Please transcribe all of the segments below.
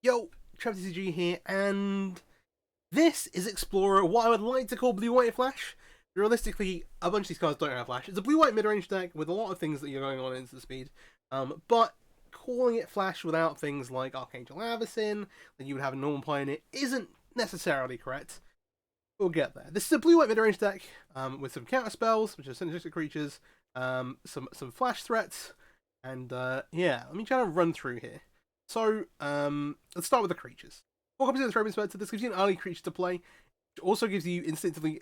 Yo, Travis SCG here, and this is Explorer, what I would like to call Blue-White Flash. Realistically, a bunch of these cards don't have Flash. It's a Blue-White mid-range deck with a lot of things that you're going on in instant speed, but calling it Flash without things like Archangel Avacyn, that you would have a normal Pioneer, isn't necessarily correct. We'll get there. This is a Blue-White mid-range deck with some counter spells, which are synergistic creatures, some Flash threats, and yeah, let me try to run through here. So, let's start with the creatures. 4 copies of the Throbbing Spectre. This gives you an early creature to play, which also gives you instinctively,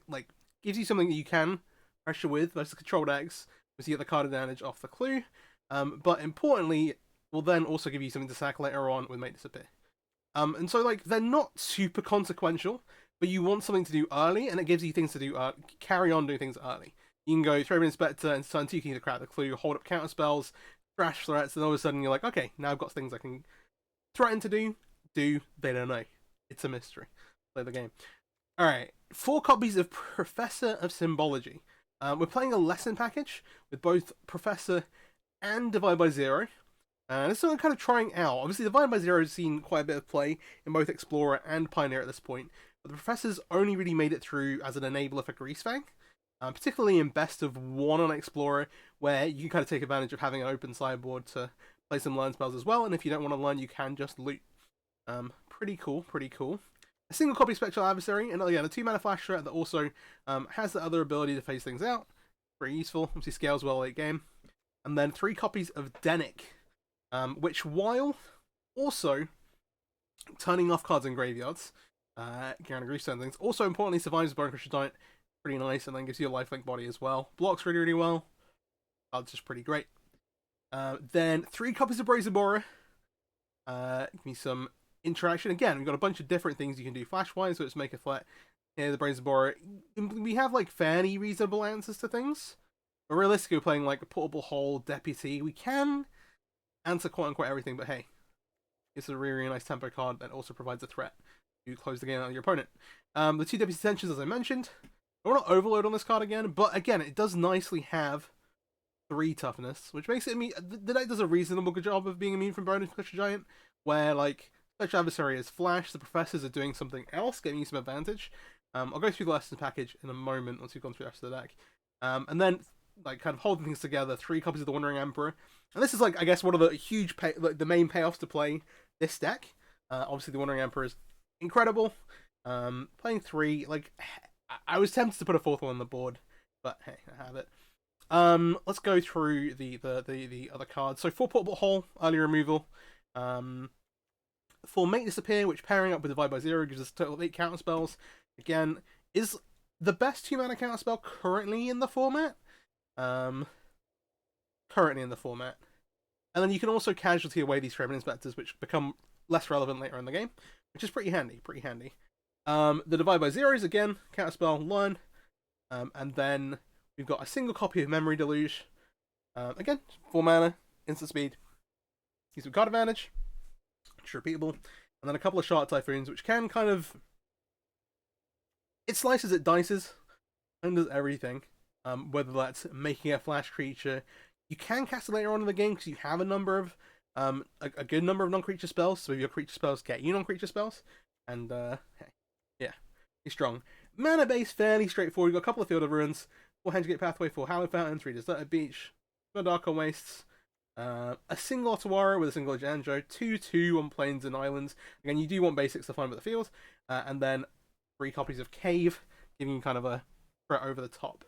gives you something that you can pressure with versus control decks, because you get the card advantage off the clue. But importantly, will then also give you something to sack later on with Make Disappear. And so, they're not super consequential, but you want something to do early, and it gives you things to do, carry on doing things early. You can go Throbbing Spectre and turn 2 keys to crack the clue, hold up counter spells, trash threats, and all of a sudden you're like, okay, now I've got things I can threaten to do, they don't know. It's a mystery. Play the game. Alright, 4 copies of Professor of Symbology. We're playing a lesson package with both Professor and Divide by Zero. And this is what I'm kind of trying out. Obviously, Divide by Zero has seen quite a bit of play in both Explorer and Pioneer at this point, but the Professor's only really made it through as an enabler for Greasefang. Particularly in Best of 1 on Explorer, where you can kind of take advantage of having an open sideboard to play some learn spells as well, and if you don't want to learn, you can just loot. Pretty cool, pretty cool. A single copy of Spectral Adversary, and again, a 2-mana flash threat that also has the other ability to phase things out. Pretty useful, obviously scales well late game. And then 3 copies of Dennick, which, while also turning off cards in graveyards, Garen Greystone things, also importantly survives Bone Crusher Giant, pretty nice, and then gives you a lifelink body as well. Blocks really, really well. That's just pretty great. Then 3 copies of Brazen Borer. Give me some interaction. Again, we've got a bunch of different things you can do flash-wise, so it's make a flat. Yeah, the Brazen Borer. We have fairly reasonable answers to things. But realistically, we're playing a Portable Hole, Deputy. We can answer quote-unquote everything, but hey, it's a really, really nice tempo card that also provides a threat to close the game out of your opponent. The 2 Deputy Tensions, as I mentioned. I want to overload on this card again, but again, it does nicely have 3 toughness, which makes it the deck does a reasonable good job of being immune from Bone Crusher Giant, where Spectral Adversary is Flash, the Professors are doing something else, giving you some advantage. I'll go through the lessons package in a moment once we've gone through the rest of the deck. And then, kind of holding things together, 3 copies of the Wandering Emperor. And this is, I guess, one of the huge, the main payoffs to play this deck. Obviously, the Wandering Emperor is incredible. Playing 3, I was tempted to put a 4th one on the board, but hey, I have it. Let's go through the other cards. So 4 Portable Hole, early removal. 4 Make Disappear, which pairing up with Divide by Zero gives us a total of 8 counter spells. Again, is the best 2-mana counter spell currently in the format. And then you can also casualty away these Throbbing Spectres, which become less relevant later in the game, which is pretty handy, The Divide by Zeros, again, counterspell, learn, and then we've got a single copy of Memory Deluge, again, 4 mana, instant speed, use some card advantage, which is repeatable, and then a couple of Shark Typhoons, which can kind of, it slices, it dices, and does everything, whether that's making a flash creature. You can cast it later on in the game because you have a number of, a good number of non-creature spells, so your creature spells get you non-creature spells, and, hey. Yeah, he's strong. Mana base, fairly straightforward. You've got a couple of Field of Ruins, 4 Handgate Pathway, 4 Hallowed Fountain, 3 Deserted Beach, 4 Dark Wastes, a single Otawara with a single Janjo, 2/2 on Plains and Islands. Again, you do want basics to find with the field, and then 3 copies of Cave, giving you kind of a threat over the top.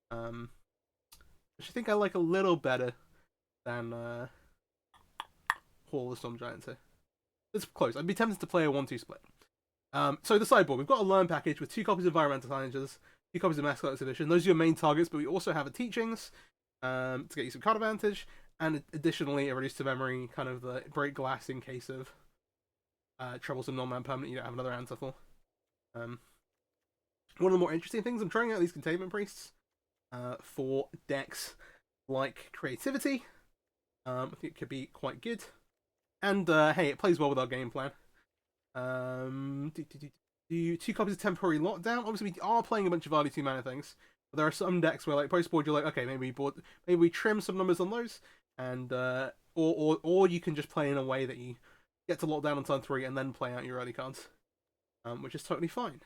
Which I think I like a little better than Hall of the Storm Giants here. It's close. I'd be tempted to play a 1-2 split. So the sideboard, we've got a learn package with 2 copies of Environmental Challenges, 2 copies of Mascot Exhibition. Those are your main targets, but we also have a Teachings to get you some card advantage, and additionally a Reduce to Memory, kind of the Break Glass in case of troublesome non-man permanent you don't have another answer for. One of the more interesting things, I'm trying out these Containment Priests for decks like Creativity. I think it could be quite good. And hey, it plays well with our game plan. 2 copies of Temporary Lockdown. Obviously, we are playing a bunch of early 2-mana things, but there are some decks where, post-board, you're like, okay, maybe we trim some numbers on those, and or you can just play in a way that you get to lock down on turn 3 and then play out your early cards, which is totally fine.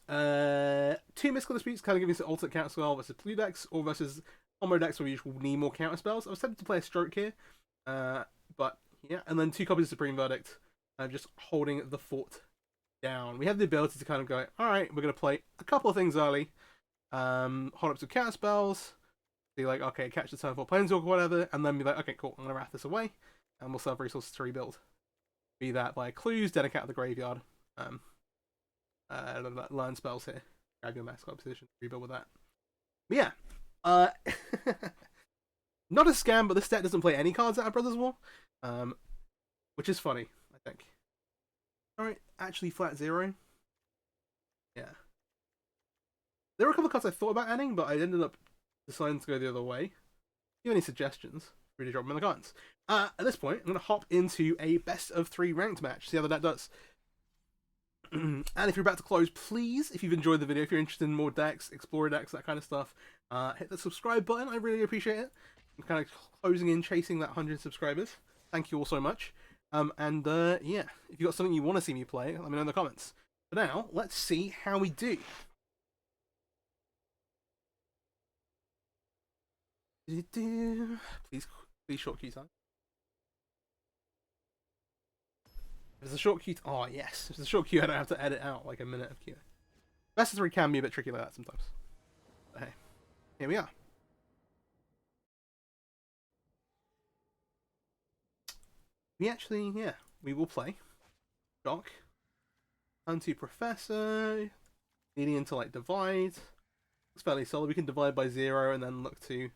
2 mystical disputes kind of giving us an alternate counter spell versus blue decks, or versus combo decks where you will need more counter spells. I was tempted to play a stroke here, but yeah, and then 2 copies of Supreme Verdict, just holding the fort down. We have the ability to kind of go, alright, we're going to play a couple of things early, hold up some counter spells, be like, okay, catch the turn 4 Planeswalker or whatever, and then be like, okay, cool, I'm going to wrath this away, and we'll serve resources to rebuild. Be that by clues, Dedicate out of the graveyard, learn spells here, grab your mascot position, rebuild with that. But yeah, not a scam, but this deck doesn't play any cards out of Brothers War, which is funny, I think. Alright, actually flat 0. Yeah. There were a couple of cards I thought about adding, but I ended up deciding to go the other way. If you have any suggestions, really drop them in the comments. At this point, I'm going to hop into a best of 3 ranked match, see how the deck does. And if you're about to close, please, if you've enjoyed the video, if you're interested in more decks, Explorer decks, that kind of stuff, hit the subscribe button. I really appreciate it. I'm kind of closing in, chasing that 100 subscribers. Thank you all so much. Yeah, if you've got something you want to see me play, let me know in the comments. For now, let's see how we do. Please short queue time. If it's a short queue, oh yes, if it's a short queue, I don't have to edit out like a minute of queue. Best of 3 can be a bit tricky like that sometimes. But hey, here we are. We actually, yeah, we will play Shock, turn 2 Professor, leading into like Divide. It's fairly solid. We can divide by 0 and then look to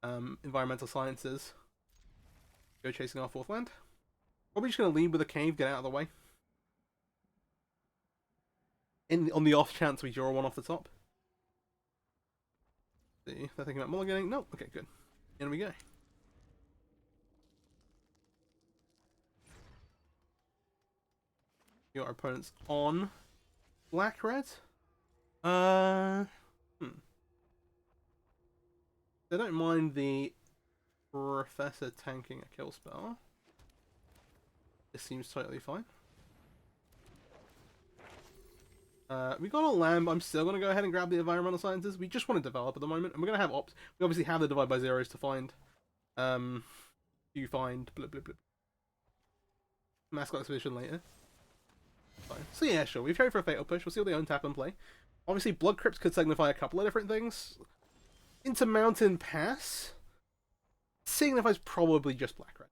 Environmental Sciences. Go chasing our 4th land. Probably just going to lead with a cave, get out of the way. On the off chance we draw one off the top. See, they're thinking about mulliganing. No, okay, good. In we go. Your opponent's on black red. They don't mind the Professor tanking a kill spell. This seems totally fine. We got a land, but I'm still going to go ahead and grab the Environmental Sciences. We just want to develop at the moment, and we're going to have ops. We obviously have the Divide by Zeros to find. Mascot Expedition later. Fine. So yeah, sure. We've tried for a Fatal Push. We'll see what they untap and play. Obviously, Blood Crypts could signify a couple of different things. Into Mountain Pass signifies probably just black red.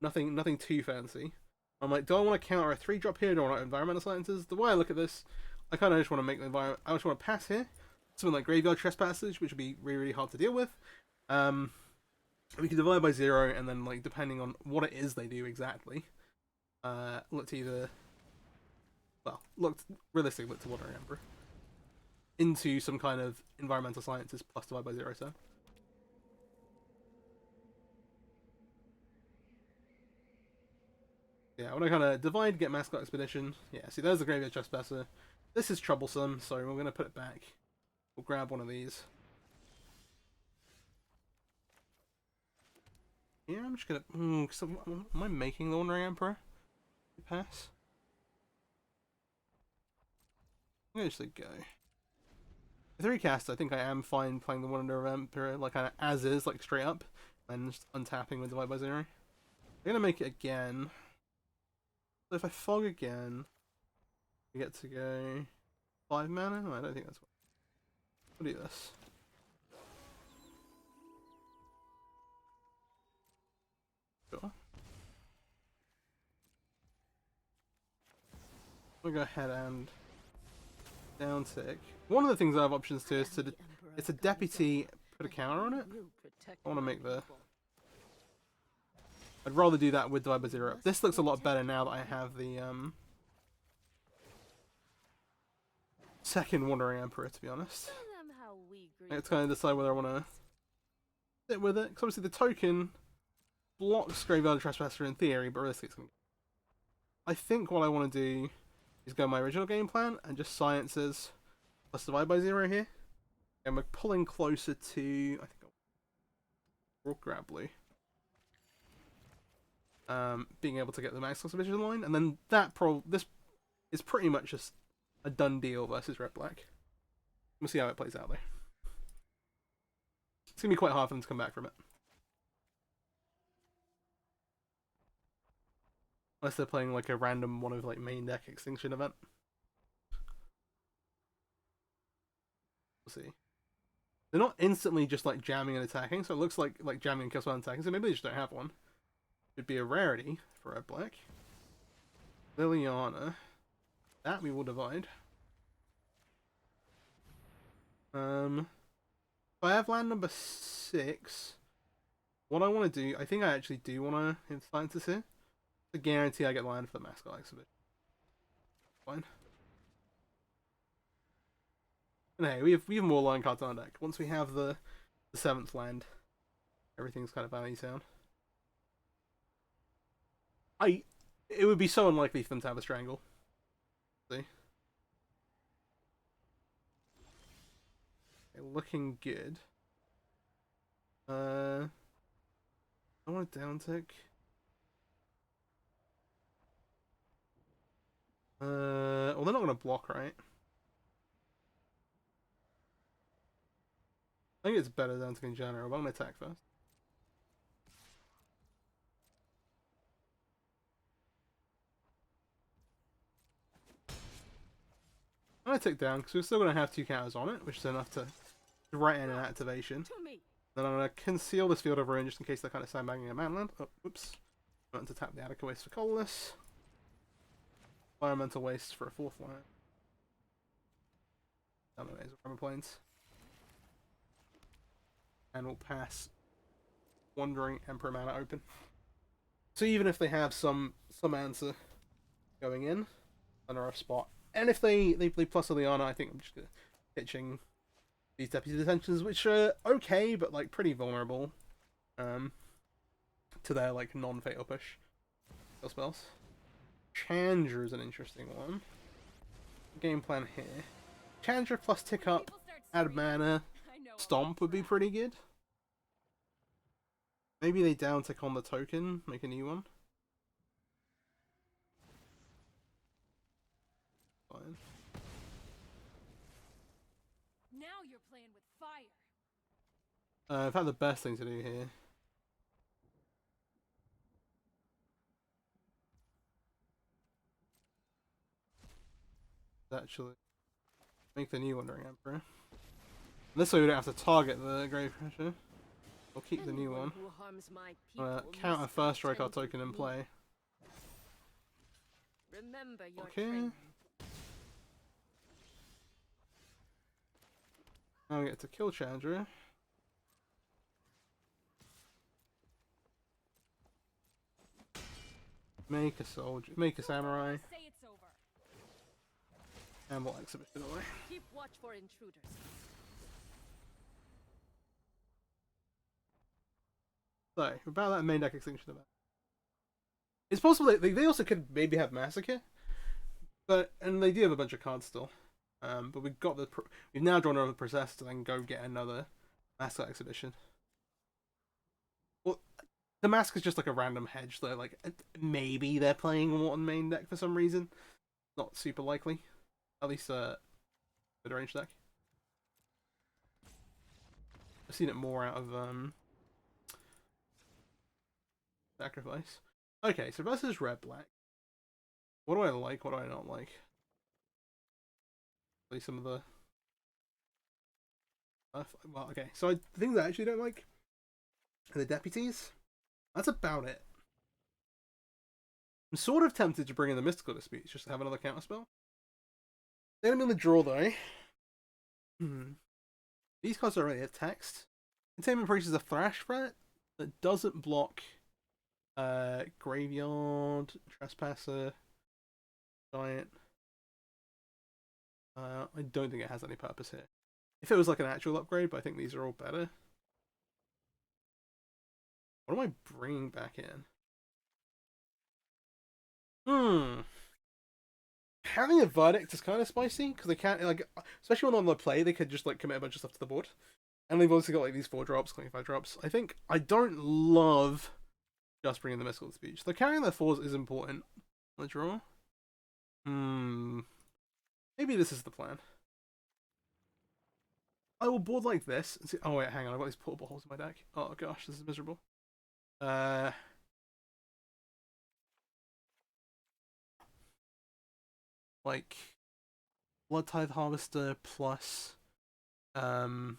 Nothing too fancy. I'm like, do I want to counter a 3-drop here? Do I want Environmental Sciences? The way I look at this, I kind of just want to make the environment. I just want to pass here. Something like Graveyard Trespassage, which would be really, really hard to deal with. We can divide by 0, and then, like, depending on what it is they do exactly, look to either. Well, realistically, look to Wandering Emperor into some kind of Environmental Sciences plus divide by 0. So. Yeah, I want to kind of divide, get Mascot Expedition. Yeah, see, there's the Graveyard Trespasser. This is troublesome, so we're going to put it back. We'll grab one of these. Yeah, I'm just going to... am I making the Wandering Emperor? Pass? I'm going to just like, go. The 3 cast, I think I am fine playing the Wandering Emperor, like, kind of as is, like, straight up. And just untapping with divide by 0. I'm going to make it again. So if I fog again, we get to go 5 mana? No, I don't think that's what. We'll do this. Sure. We'll go ahead and down tick. One of the things I have options to is to it's a deputy, put a counter on it. I want to make the. I'd rather do that with divide by 0. This looks a lot better now that I have the second Wandering Emperor, to be honest. It's kind of decide whether I want to sit with it. Because obviously the token blocks Graveyard Trespasser in theory, but realistically it's going to... I think what I want to do is go my original game plan and just Sciences plus divide by 0 here. And we're pulling closer to... I think I'll grab blue. being able to get the max exhibition line, and then this is pretty much just a done deal versus red black. We'll see how it plays out though. It's gonna be quite hard for them to come back from it. Unless they're playing like a random one of like main deck extinction event. We'll see. They're not instantly just like jamming and attacking, so it looks like jamming and kill spell and attacking, so maybe they just don't have one. It'd be a rarity for red black. Liliana. That we will divide. If I have land number 6, what I want to do, I think I actually do want to influence this here. To guarantee I get land for the mascot exhibition. Fine. And hey, we have more line cards on our deck. Once we have the 7th land, everything's kind of value sound. It would be so unlikely for them to have a strangle. See? Okay, looking good. I want a down tick. Well, they're not going to block, right? I think it's better down tick in general, but I'm going to attack first. I'm going to tick down because we're still going to have 2 counters on it, which is enough to write in an activation. Then I'm going to conceal this Field of Ruin just in case they're kind of sandbagging a manland. Oh, whoops. I want to tap the Attica Waste for colorless. Environmental Waste for a 4th land. Down the ways of Primal Plains. And we'll pass Wandering Emperor mana open. So even if they have some answer going in, on a rough spot. And if they play plus Liliana, I think I'm just pitching these Deputy Detentions, which are okay, but like pretty vulnerable to their like non-fatal push spells. Chandra is an interesting one. Game plan here. Chandra plus tick up, add mana, stomp would be pretty good. Maybe they down tick on the token, make a new one. Fine. Now you're playing with fire. In fact, the best thing to do here. Actually make the new Wandering Emperor. This way we don't have to target the Grave Crusher. We'll keep the new one. Counter first strike our token in play. Okay. Now we get to kill Chandra. Make a soldier, make a samurai. And we'll exhibition away. Keep watch for intruders. So, about that main deck extinction event. It's possible they also could maybe have Massacre, and they do have a bunch of cards still. But we've now drawn over the process to then go get another Massacre exhibition. Well, the Massacre is just like a random hedge. They're like maybe they're playing one main deck for some reason. Not super likely. At least mid-range deck. I've seen it more out of Sacrifice. Okay, so versus red black. What do I like? What do I not like? At least some of the well, okay. So the things I actually don't like are the deputies. That's about it. I'm sort of tempted to bring in the Mystical Disputes just to have another counterspell. They're gonna be in the draw though. These cards are already have text. Containment Priest is a thrash threat that doesn't block Graveyard, Trespasser, Giant. I don't think it has any purpose here. If it was like an actual upgrade, but I think these are all better. What am I bringing back in? Having a Verdict is kind of spicy, because they can't, like, especially when on the play, they could just, like, commit a bunch of stuff to the board. And they've also got, like, these 4 drops, 25 drops. I don't love just bringing the mystical speech. Though carrying their fours is important. On the draw. Maybe this is the plan. I will board like this and see. Oh wait, hang on. I've got these portable holes in my deck. Oh gosh, this is miserable. Like Blood Tithe Harvester plus the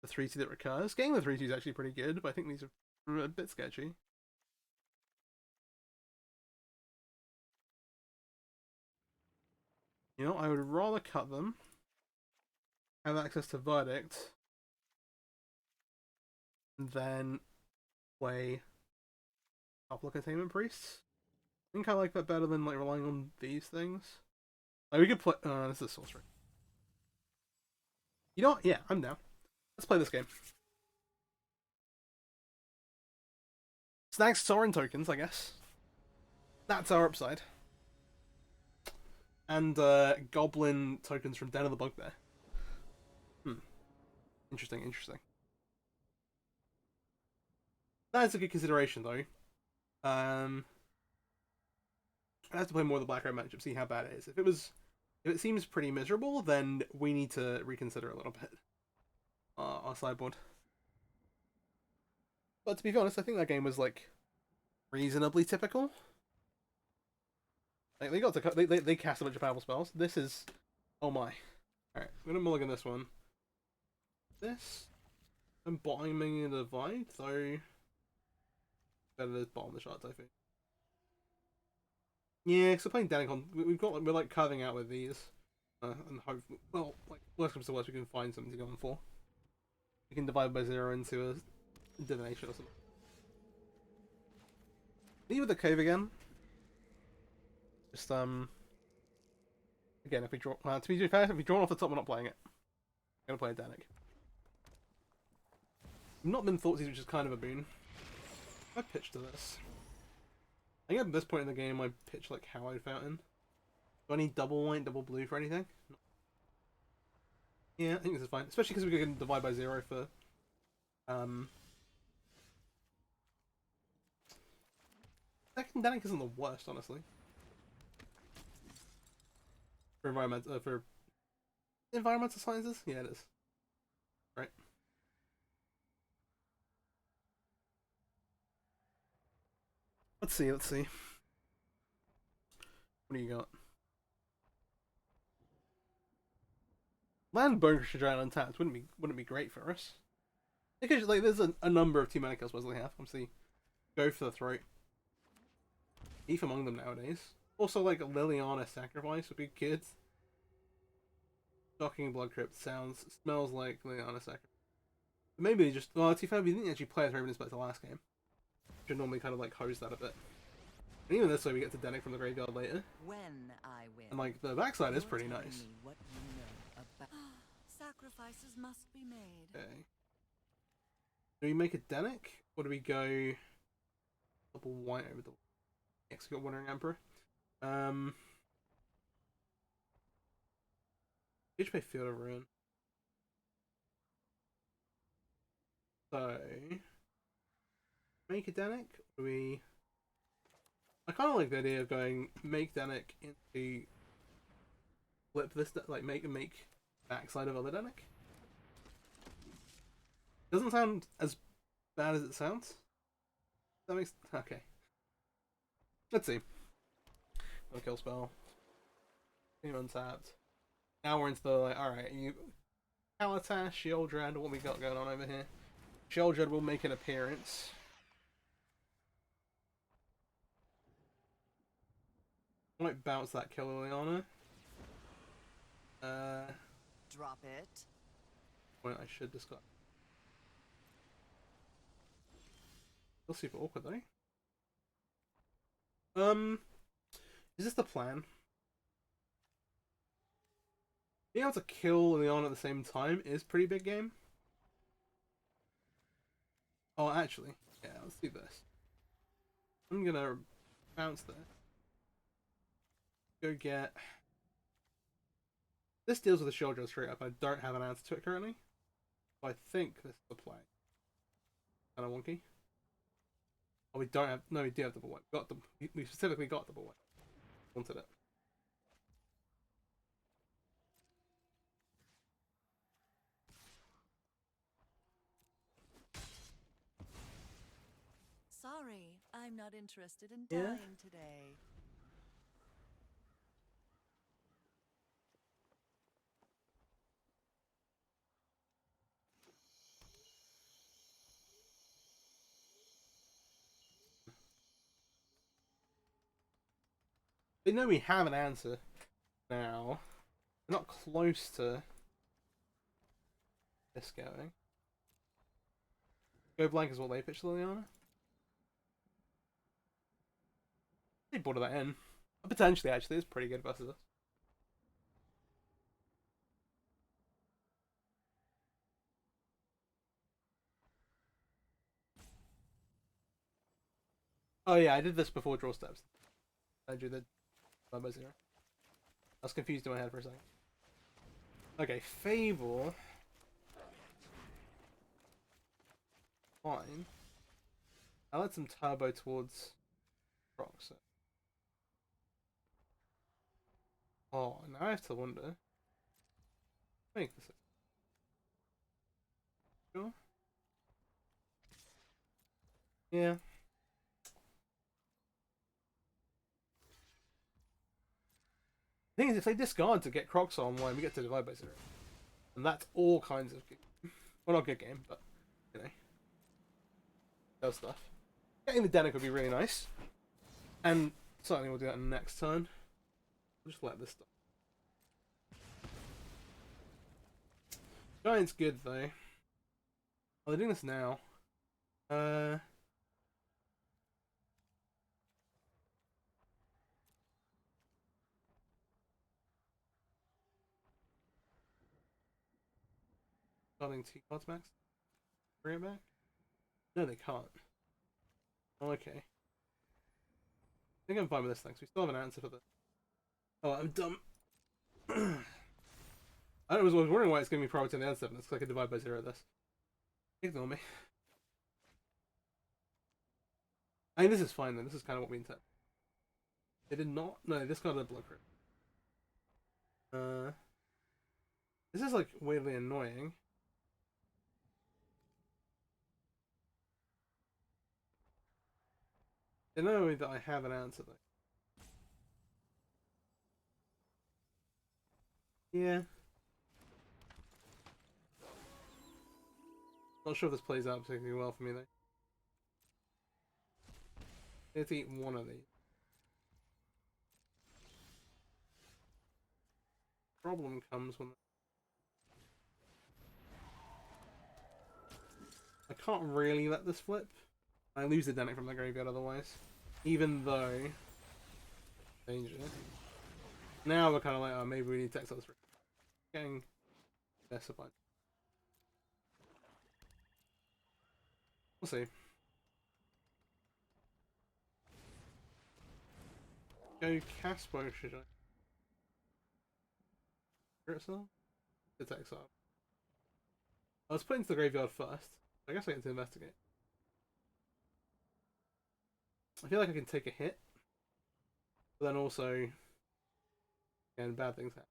3/2 that recurs. Getting the 3/2 is actually pretty good, but I think these are a bit sketchy. You know, I would rather cut them, have access to Verdict, and then play a couple of Containment Priests. I think I like that better than like relying on these things. Like we could play. This is sorcery. You know what? Yeah, I'm down. Let's play this game. Snags Sorin tokens, I guess. That's our upside. And Goblin tokens from Den of the Bugbear. Interesting, interesting. That is a good consideration, though. I have to play more of the Black-Red matchup, see how bad it is. If it seems pretty miserable, then we need to reconsider a little bit our sideboard. But to be honest, I think that game was like reasonably typical. Like they got to they cast a bunch of powerful spells. This is, oh my. All right, I'm gonna mulligan this one. This, I'm bottoming the Divide, so better to bottom the shots, I think. Yeah, because we're playing Danikon. We're like carving out with these, and hope. Well, like worst comes to worst, we can find something to go on for. We can divide by 0 into a divination or something. Leave with the cave again. Just again, if we draw, to be fair, if we draw off the top, we're not playing it. I'm gonna play a Danik. I've not been Thoughtseize, which is kind of a boon. I pitched to this. I think at this point in the game, I pitch like Hallowed Fountain. Do I need double white, double blue for anything? No. Yeah, I think this is fine, especially because we can divide by 0 for second Danik isn't the worst, honestly. For environmental sciences, yeah, it is. Right. Let's see. What do you got? Land Bonecrusher Giant untapped wouldn't be great for us. Because like there's a number of 2-mana kills we have. Obviously, go for the throat. Thief among them nowadays. Also like Liliana Sacrifice would be good. Shocking Blood Crypt smells like Liliana Sacrifice. But maybe just to be fair, we didn't actually play as Raven Inspector last game. Should normally kind of like hose that a bit. And even this way we get to Danik from the graveyard later. When I win. And like the backside is pretty nice. What you know about... Sacrifices must be made. Okay. Do we make a Danik? Or do we go double white over the next got Wandering Emperor? Each pay Field of Ruin. So make a Danik? Or do we I kinda like the idea of going make Danik into flip this like make backside of other Danik. Doesn't sound as bad as it sounds. That makes okay. Let's see. No kill spell. You're untapped. Now we're into the like alright, you Kalatash, Sheoldred, what we got going on over here? Sheoldred will make an appearance. Might bounce that kill Liliana. Drop it. Point I should discard. Still super awkward though. Is this the plan? Being able to kill Liliana at the same time is pretty big game. Oh, actually, yeah, let's do this. I'm gonna bounce this. Go get... This deals with the Sheoldred straight up. I don't have an answer to it currently. So I think this is the play. Kinda wonky. Oh, we don't have. No, we do have double white. We specifically got double white. Wanted it. Sorry, I'm not interested in Yeah? dying today. They know we have an answer now. We're not close to this going. Go blank is what they pitched Liliana. They brought that in. Potentially, actually, it's pretty good versus us. Oh yeah, I did this before draw steps. I drew the number 0. I was confused in my head for a second. Okay, Fable. Fine. I let some turbo towards Rox. Oh, now I have to wonder. Make this. Sure. Yeah. The thing is, if they discard to get Crocs on, well, we get to divide by 0. And that's all kinds of good. Well, not good game, but, you know. Does stuff. Getting the Denic would be really nice. And certainly we'll do that next turn. We'll just let this stuff. Giant's good, though. Oh, they're doing this now. Starting 2 cards max? Bring it back? No, they can't. Oh, okay. I think I'm fine with this thing, so we still have an answer for this. Oh, I'm dumb. I was wondering why it's giving me priority on the answer, and it's like a divide by 0 this. Ignore me. I mean, this is fine then. This is kind of what we intend. They did not. No, they discarded a blood crit. This is like weirdly annoying. They know that I have an answer though. Yeah. Not sure if this plays out particularly well for me though. I have to eat one of these. Problem comes when I can't really let this flip. I lose the Denic from the graveyard otherwise. Even though danger. Now we're kind of like, oh, maybe we need to exile this. Getting this a bunch. We'll see. Go Caspo, should I? Exile? It's exile. I was put into the graveyard first. I guess I get to investigate. I feel like I can take a hit. But then also, again, bad things happen.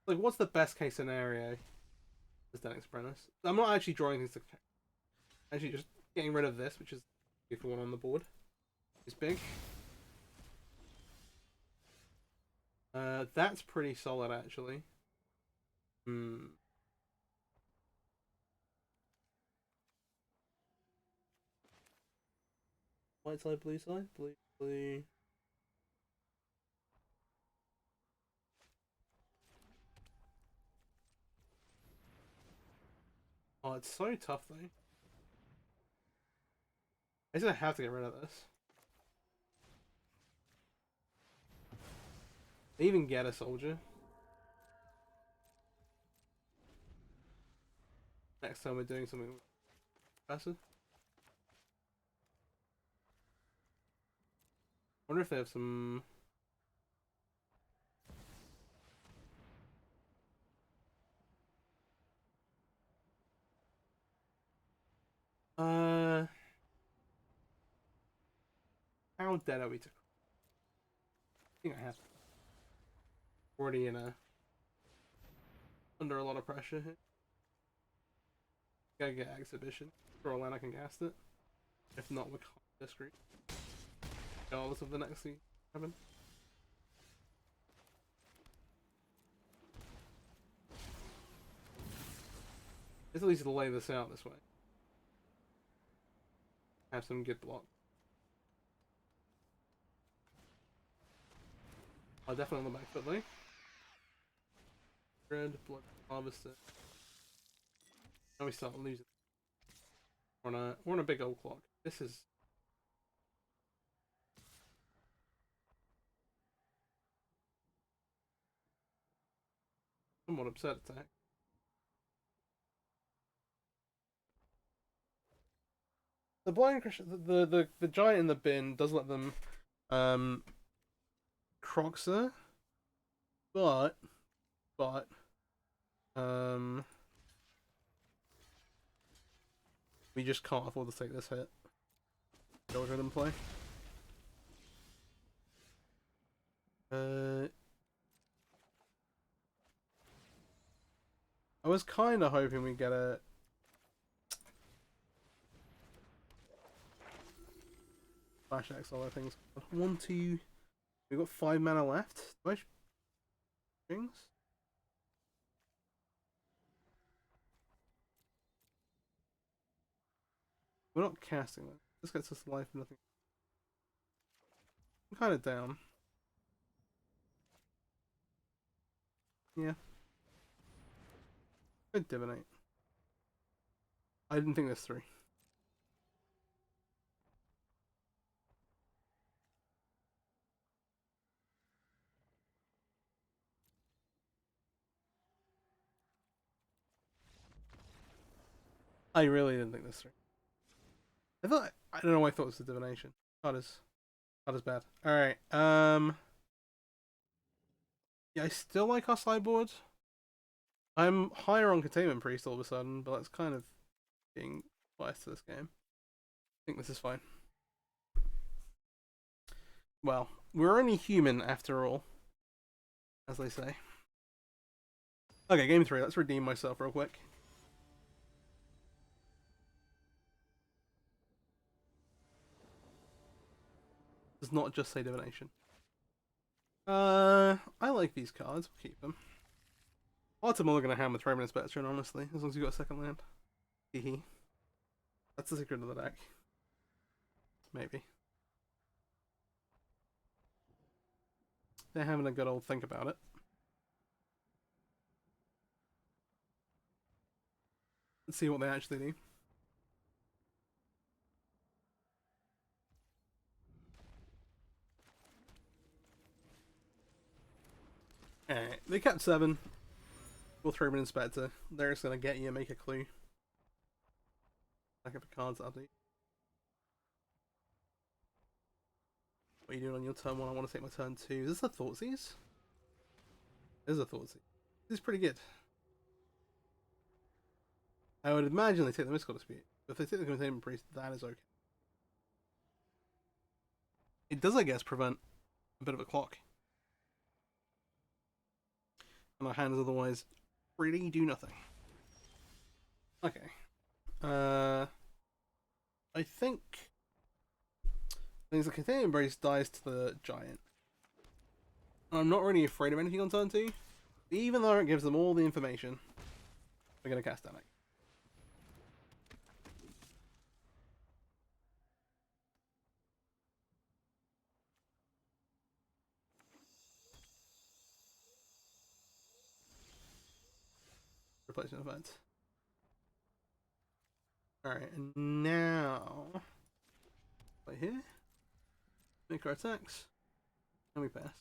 Like, what's the best case scenario? This Denix Apprentice. I'm not actually drawing things to. Actually, just getting rid of this, which is the one on the board. It's big. That's pretty solid, actually. White side, blue side, blue. Oh, it's so tough though. I just have to get rid of this. They even get a soldier. Next time we're doing something better. Wonder if they have some. How dead are we to? I think I have. Already in a under a lot of pressure here. Gotta get exhibition. For all I can cast it. If not, we're kind of screwed. Regardless of the next thing happen. Let's at least lay this out this way. Have some good block. I'll definitely on the back foot though. Red, blood, harvester. Now we start losing. We're on a big old clock. This is somewhat upset attack. The blind crush, the giant in the bin does let them Croxer, but we just can't afford to take this hit. Go ahead and play. I was kind of hoping we get a Flash Exile, I think. 1, 2. We've got 5 mana left. Do I strings? We're not casting that. This gets us life and nothing. I'm kind of down. Yeah. Good divinate. I didn't think this through. I really didn't think this through. I don't know why I thought it was a divination. Not as bad. Alright, yeah, I still like our sideboard. I'm higher on Containment Priest all of a sudden, but that's kind of being biased to this game. I think this is fine. Well, we're only human after all, as they say. Okay, game 3. Let's redeem myself real quick. Does not just say divination. I like these cards. We'll keep them. Ultimately, we're gonna hammer with Ravenous Veteran, honestly, as long as you got a second land. Hehe. That's the secret of the deck. Maybe. They're having a good old think about it. Let's see what they actually do. Alright, they kept 7. We'll throw an Inspector. They're just gonna get you and make a clue. Back up the cards, update. What are you doing on your turn 1? I want to take my turn 2. Is this a Thoughtseize? This is a Thoughtseize. This is pretty good. I would imagine they take the Mystical Dispute. But if they take the Containment Priest, that is okay. It does, I guess, prevent a bit of a clock. And our hands otherwise really do nothing. Okay. I think the Containment Priest dies to the Giant. I'm not really afraid of anything on turn 2. Even though it gives them all the information, we're going to cast Danik. Replacement event. Alright, and now play here. Make our attacks. And we pass.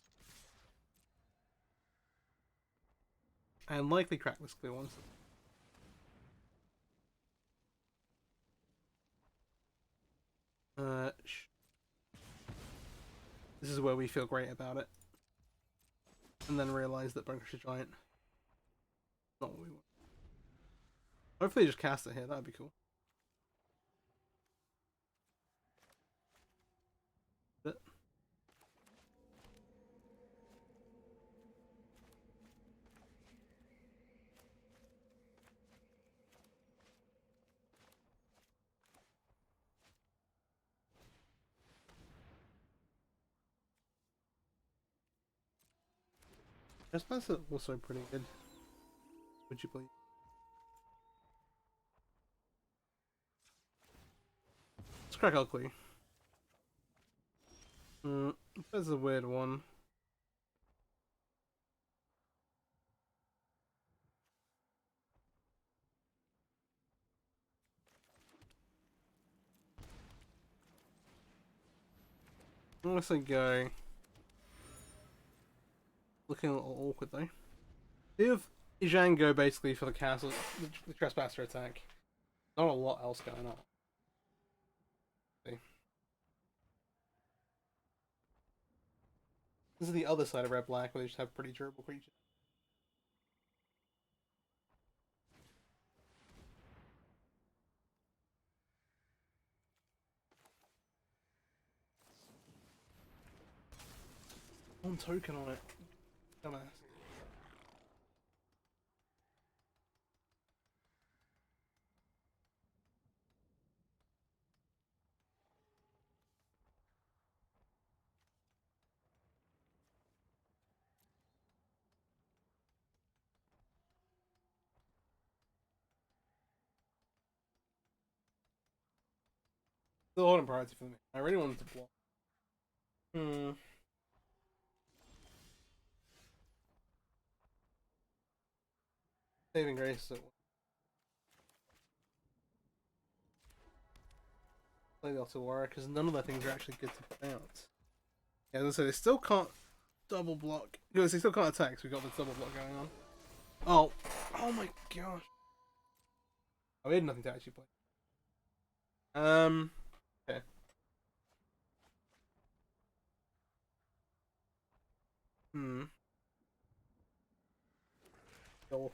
And likely crack this clear ones. This is where we feel great about it. And then realise that Bonecrusher Giant not what we want. Hopefully just cast it here, that'd be cool. Trespass is also pretty good. Would you please? Let's crack Ugly. That's a weird one. Unless I go. Looking a little awkward though. If Zhang go basically for the castle, the trespasser attack. Not a lot else going on. See. This is the other side of red black where they just have pretty durable creatures. One token on it. Dumbass. Still holding priority for me. I really wanted to block. Saving grace. So play the Otawara because none of the things are actually good to put out. Yeah, as I say, they still can't double block. No, they still can't attack, so we've got the double block going on. Oh my gosh. Oh, we had nothing to actually play. Okay. Oh,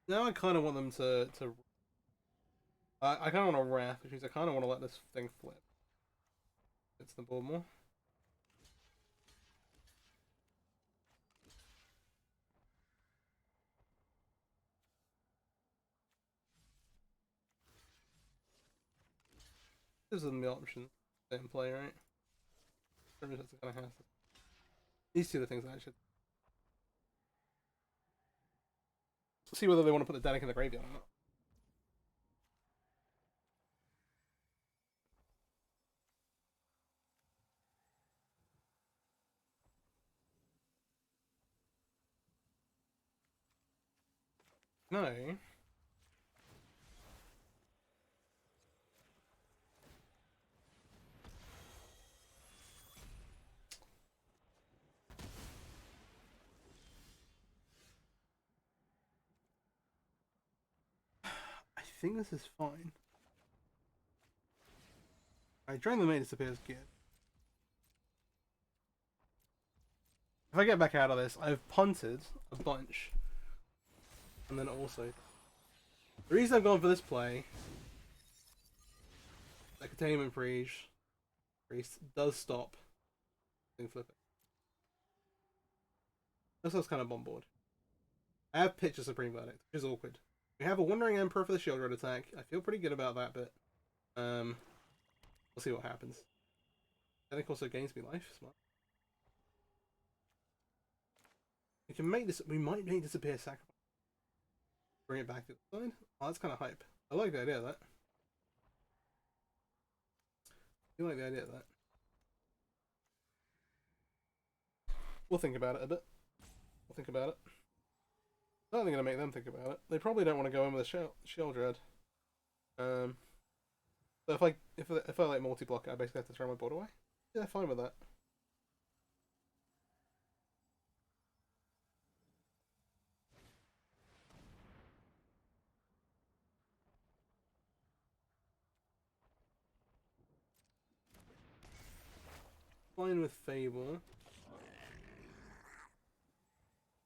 Now I kind of want them to. I kind of want to wrath, which means I kind of want to let this thing flip. It's the board more. This is the option. Stay and play, right? That's the kind of hassle. These two are the things I should see whether they want to put the Danik in the graveyard or not. No. I think this is fine. I drain the main disappears good. If I get back out of this, I've punted a bunch. And then also, the reason I've gone for this play, the Containment Priest does stop thing flipping. This was kind of on board. I have pitched a Supreme Verdict, which is awkward. We have a Wandering Emperor for the Shield Red attack. I feel pretty good about that, but we'll see what happens. I think also gains me life. Smart. We can make this. We might make disappear sacrifice. Bring it back to the side. Oh, that's kind of hype. I like the idea of that. I like the idea of that. We'll think about it a bit. We'll think about it. Not only going to make them think about it. They probably don't want to go in with a Shield Dread. So if I like multi-block, I basically have to throw my board away. Yeah, fine with that. Fine with Fable.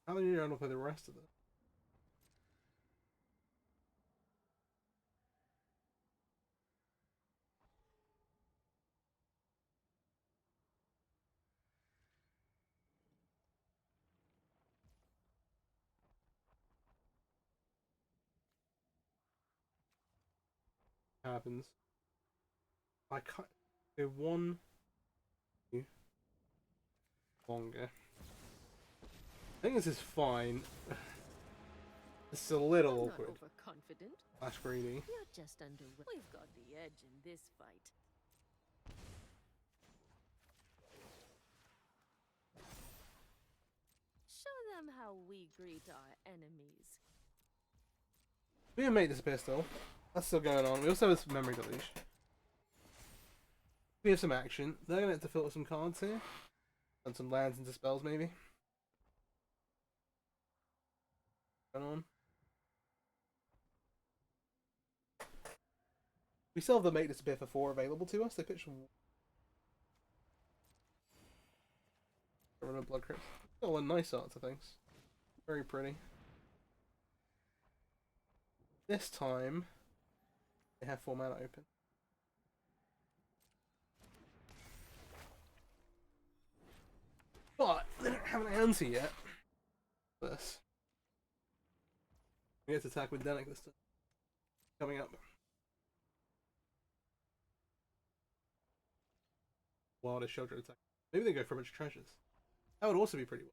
How do you want to play the rest of it? happens. I can't go one longer. I think this is fine. It's a little I'm awkward. not overconfident. Slash greedy. You're just underwhelmed. We've got the edge in this fight. Show them how we greet our enemies. We can make this pistol. That's still going on. We also have this memory deletion. We have some action. They're going to have to filter some cards here. And some lands into spells, maybe. Going on. We still have the Make Disappear for 4 available to us. They pitched Blood Crypt. Oh, a nice art to things. Very pretty. This time, they have 4 mana open. But they don't have an answer yet. This. We get to attack with Decklist coming up. Wildest shelter attack. Maybe they go for a bunch of treasures. That would also be pretty well.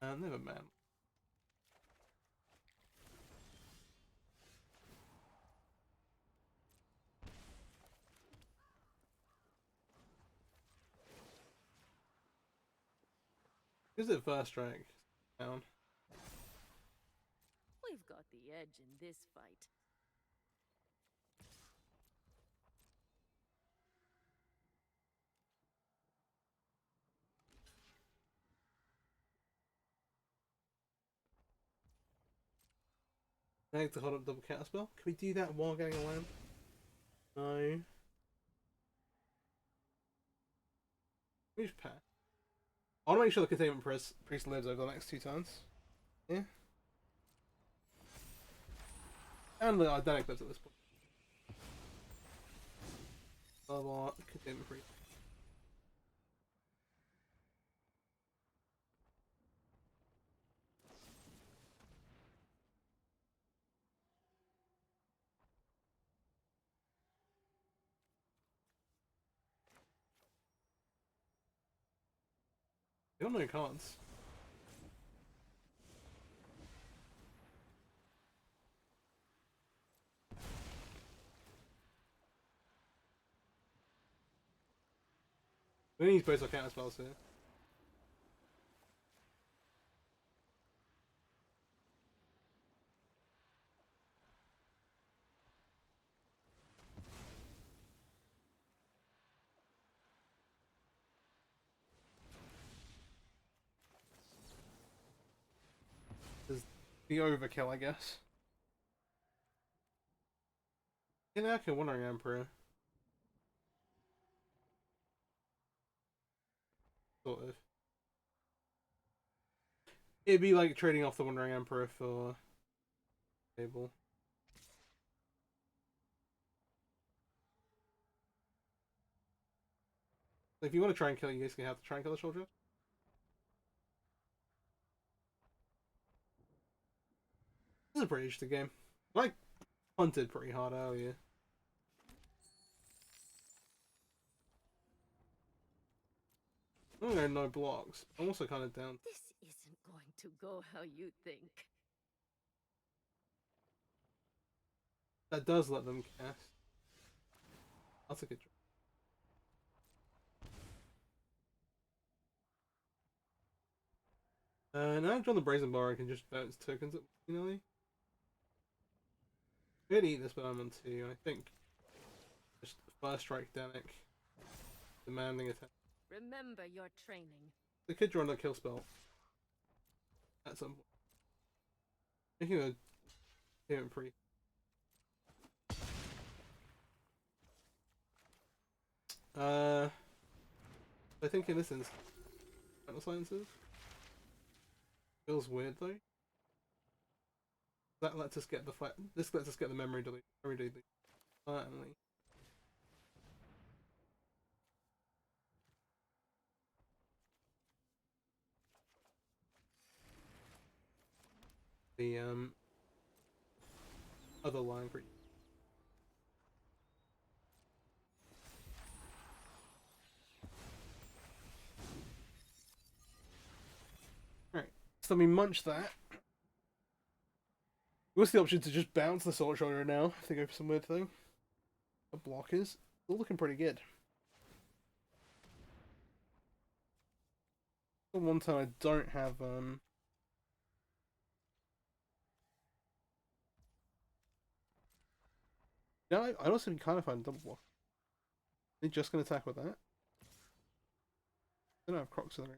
Never man. Is it first strike? Down. We've got the edge in this fight. I need to hold up double counter spell. Can we do that while getting a land? No. We just pass. I want to make sure the Containment Priest lives over the next 2 turns. Yeah. And the Identic lives at this point. Blah, Containment Priest. They don't know cards. We need both our counter spells here. This is the overkill, I guess. Inaka Wandering Emperor. Sort of. It'd be like trading off the Wandering Emperor for table. So if you want to try and kill it, you basically have to try and kill the soldier. This is a pretty interesting game. I punted pretty hard earlier. Oh, no blocks. I'm also kind of down. This isn't going to go how you think. That does let them cast. That's a good try. Now John the Brazen Bar, I can just bounce tokens at willy-nilly. Could eat this, but I'm on 2. I think just first strike Danik, demanding attack. Remember your training. They could draw another kill spell at some point. Making a him pretty. I think in this instance, Final Sciences feels weird though. That lets us get the this lets us get the memory delete. Certainly. the other line creature. Alright, so we munch that. What's the option to just bounce the Sword Shoulder now if they go for some weird thing? The blockers. Still looking pretty good. The one time I don't have yeah, I'd also be kind of fun double block. They're just gonna attack with that. They don't have Crocs in there.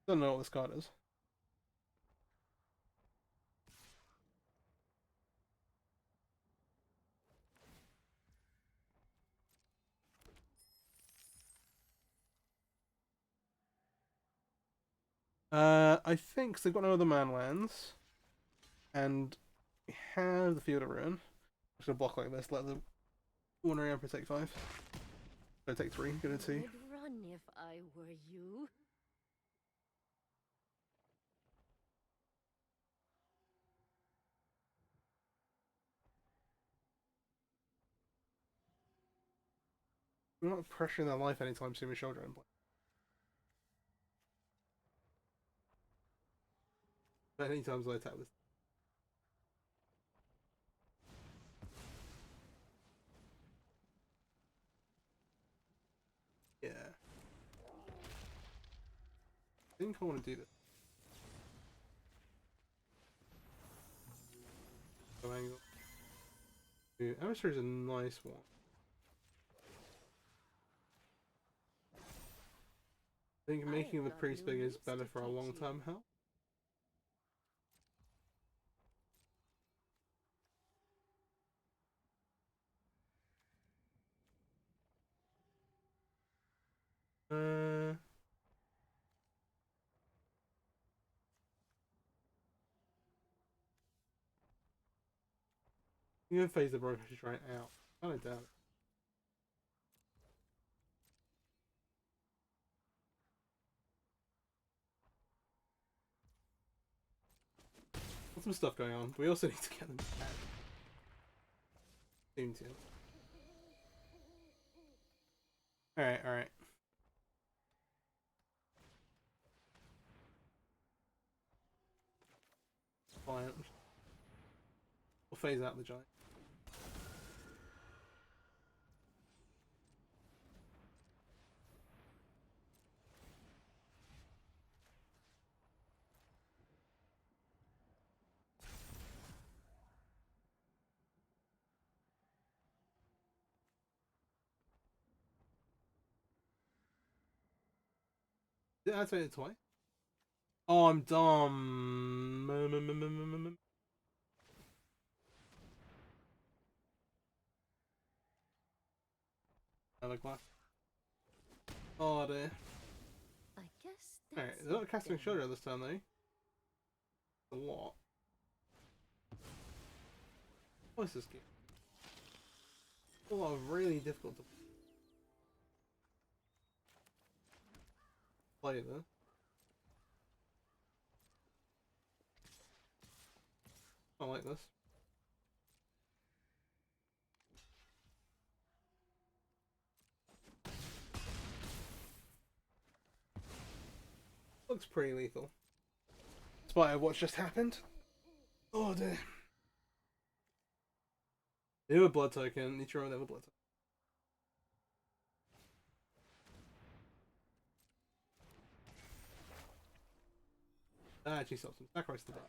Don't know what this card is. I think so they've got no other man lands, and we have the Field of Ruin. I'm just gonna block like this. Let the one around take 5. Go take 3. Go to 2. I'd run if I were you. We're not pressuring their life anytime soon with Shoulder and play. But anytime I attack with. Yeah. I think I want to do this. Go angle. Emissary is a nice one. I think making the priest big is better for a long term help. You can phase the broker right out. I don't doubt it. Got some stuff going on. We also need to get them back. Soon too. Alright, alright. Fine. We'll phase out the giant. Did I activate it twice? Oh, I'm dumb. Another glass. Oh dear. I guess Alright, that's they're not it casting then. Shoulder this time though. A lot. What is this game? A lot of really difficult to play there. I like this. Looks pretty lethal. Despite what's just happened. Oh dear. They have a blood token. Need to remember they have a blood token. That actually stops them. Sacrifice the deck.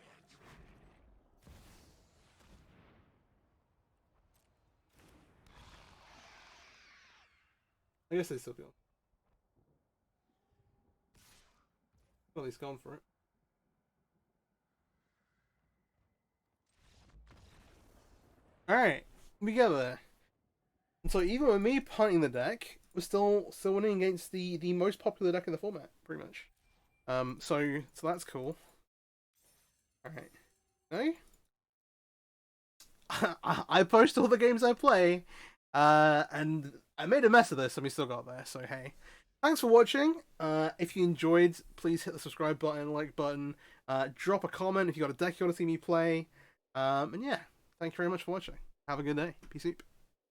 I guess they still feel. Well, he's gone for it. Alright, we get there. And so even with me punting the deck, we're still winning against the most popular deck in the format, pretty much. So that's cool. Alright. Okay. I post all the games I play, and I made a mess of this, and we still got there. So hey, Thanks for watching. If you enjoyed, please hit the subscribe button, like button. Drop a comment if you got a deck you want to see me play. And yeah, thank you very much for watching. Have a good day. Peace out.